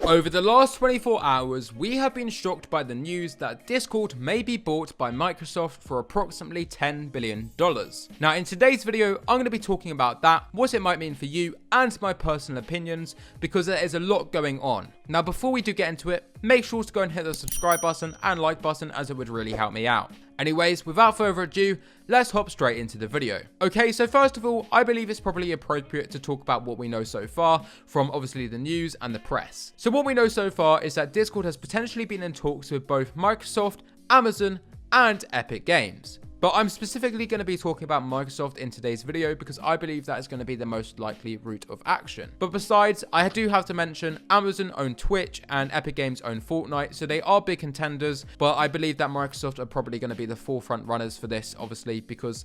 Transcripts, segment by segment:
Over the last 24 hours, we have been shocked by the news that Discord may be bought by Microsoft for approximately $10 billion. Now, in today's video, I'm going to be talking about that, what it might mean for you, and my personal opinions, because there is a lot going on. Now, before we do get into it, make sure to go and hit the subscribe button and like button, as it would really help me out. Anyways, without further ado, let's hop straight into the video. Okay, so first of all, I believe it's probably appropriate to talk about what we know so far from obviously the news and the press. So what we know so far is that Discord has potentially been in talks with both Microsoft, Amazon, and Epic Games. But I'm specifically going to be talking about Microsoft in today's video because I believe that is going to be the most likely route of action. But besides, I do have to mention Amazon own Twitch and Epic Games own Fortnite, so they are big contenders, but I believe that Microsoft are probably going to be the forefront runners for this, obviously, because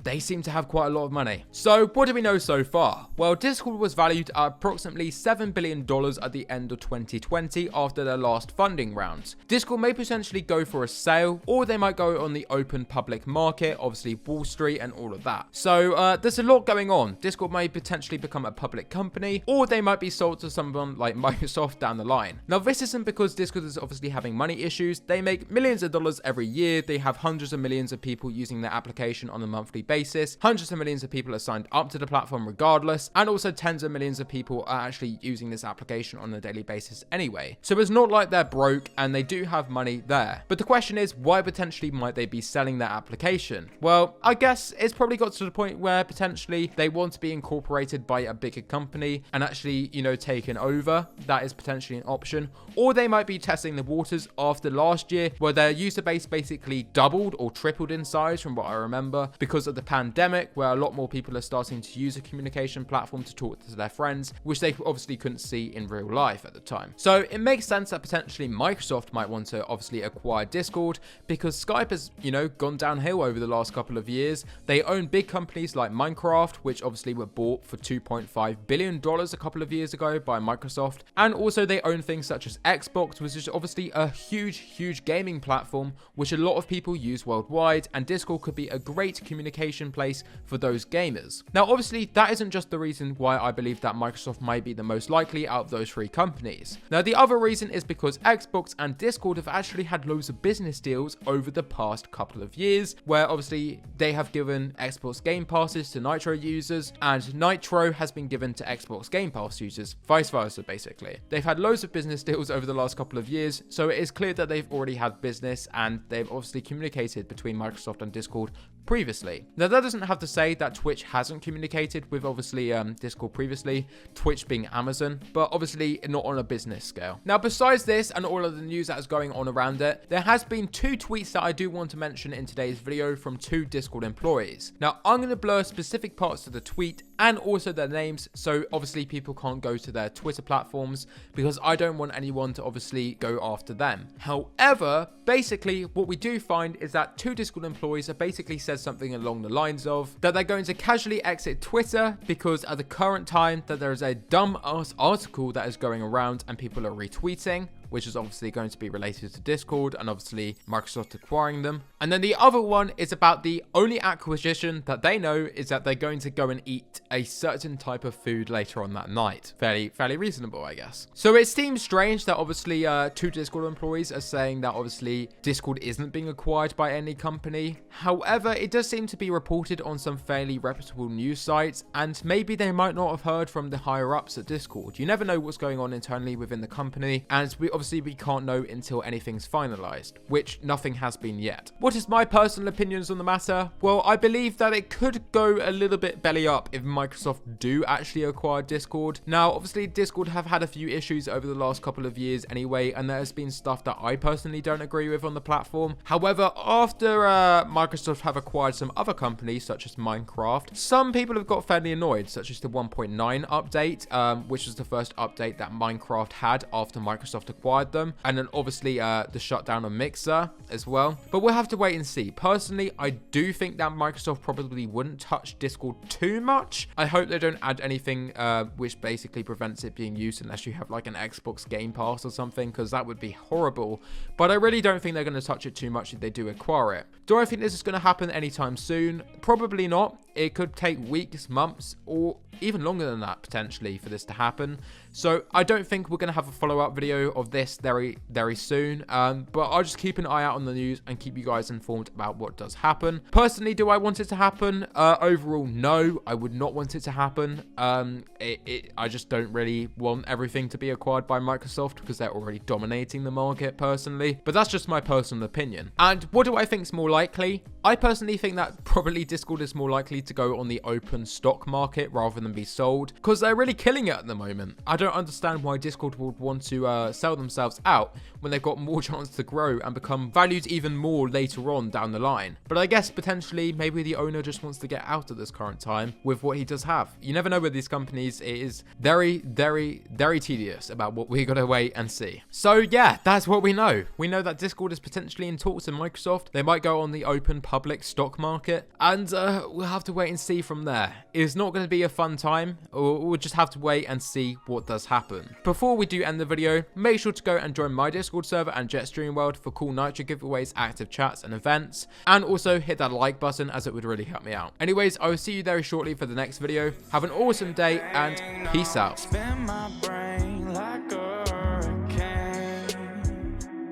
they seem to have quite a lot of money. So what do we know so far? Well, Discord was valued at approximately $7 billion at the end of 2020 after their last funding round. Discord may potentially go for a sale, or they might go on the open public market, obviously Wall Street and all of that. So there's a lot going on. Discord may potentially become a public company, or they might be sold to someone like Microsoft down the line. Now, this isn't because Discord is obviously having money issues. They make millions of dollars every year. They have hundreds of millions of people using their application on a monthly basis. Hundreds of millions of people are signed up to the platform regardless, and also tens of millions of people are actually using this application on a daily basis anyway. So it's not like they're broke, and they do have money there. But the question is, why potentially might they be selling their application? Well, I guess it's probably got to the point where potentially they want to be incorporated by a bigger company and actually, taken over. That is potentially an option. Or they might be testing the waters after last year, where their user base basically doubled or tripled in size from what I remember because of the pandemic, where a lot more people are starting to use a communication platform to talk to their friends, which they obviously couldn't see in real life at the time. So it makes sense that potentially Microsoft might want to obviously acquire Discord, because Skype has, gone downhill over the last couple of years. They own big companies like Minecraft, which obviously were bought for $2.5 billion a couple of years ago by Microsoft. And also they own things such as Xbox, which is obviously a huge gaming platform, which a lot of people use worldwide, and Discord could be a great communication place for those gamers. Now, obviously, that isn't just the reason why I believe that Microsoft might be the most likely out of those three companies. Now, the other reason is because Xbox and Discord have actually had loads of business deals over the past couple of years, where obviously they have given Xbox Game Passes to Nitro users, and Nitro has been given to Xbox Game Pass users, vice versa, basically. They've had loads of business deals over the last couple of years, so it is clear that they've already had business, and they've obviously communicated between Microsoft and Discord previously. Now, that doesn't have to say that Twitch hasn't communicated with obviously Discord previously, Twitch being Amazon, but obviously not on a business scale. Now, besides this and all of the news that is going on around it, there has been two tweets that I do want to mention in today's video from two Discord employees. Now, I'm going to blur specific parts of the tweet and also their names, so obviously people can't go to their Twitter platforms, because I don't want anyone to obviously go after them. However, basically what we do find is that two Discord employees are basically said something along the lines of that they're going to casually exit Twitter because at the current time that there is a dumb ass article that is going around and people are retweeting, which is obviously going to be related to Discord and obviously Microsoft acquiring them. And then the other one is about the only acquisition that they know is that they're going to go and eat a certain type of food later on that night. Fairly reasonable, I guess. So it seems strange that obviously two Discord employees are saying that obviously Discord isn't being acquired by any company. However, it does seem to be reported on some fairly reputable news sites, and maybe they might not have heard from the higher ups at Discord. You never know what's going on internally within the company, and obviously we can't know until anything's finalized, which nothing has been yet. What is my personal opinions on the matter? Well, I believe that it could go a little bit belly up if Microsoft do actually acquire Discord. Now, obviously Discord have had a few issues over the last couple of years anyway, and there has been stuff that I personally don't agree with on the platform. However, after Microsoft have acquired some other companies such as Minecraft, some people have got fairly annoyed, such as the 1.9 update, which was the first update that Minecraft had after Microsoft acquired acquired them, and then obviously the shutdown of Mixer as well. But we'll have to wait and see. Personally, I do think that Microsoft probably wouldn't touch Discord too much. I hope they don't add anything which basically prevents it being used unless you have like an Xbox Game Pass or something, because that would be horrible. But I really don't think they're going to touch it too much if they do acquire it. Do I think this is going to happen anytime soon? Probably not. It could take weeks, months, or even longer than that potentially for this to happen. So I don't think we're going to have a follow-up video of this very, very soon. But I'll just keep an eye out on the news and keep you guys informed about what does happen. Personally, do I want it to happen? Overall, no, I would not want it to happen. I just don't really want everything to be acquired by Microsoft because they're already dominating the market personally. But that's just my personal opinion. And what do I think is more likely? I personally think that probably Discord is more likely to go on the open stock market rather than be sold, because they're really killing it at the moment. I don't understand why Discord would want to sell themselves out when they've got more chance to grow and become valued even more later on down the line. But I guess potentially maybe the owner just wants to get out at this current time with what he does have. You never know with these companies. It is very, very, very tedious about what we gotta wait and see. So yeah, that's what we know. We know that Discord is potentially in talks with Microsoft. They might go on the open public stock market, and we'll have to wait and see from there. It's not going to be a fun time. We'll just have to wait and see what does happen. Before we do end the video, make sure to go and join my Discord server and Jetstream World for cool Nitro giveaways, active chats and events, and also hit that like button as it would really help me out. Anyways, I will see you there shortly for the next video. Have an awesome day and peace out. Spin my brain like a hurricane,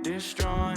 destroying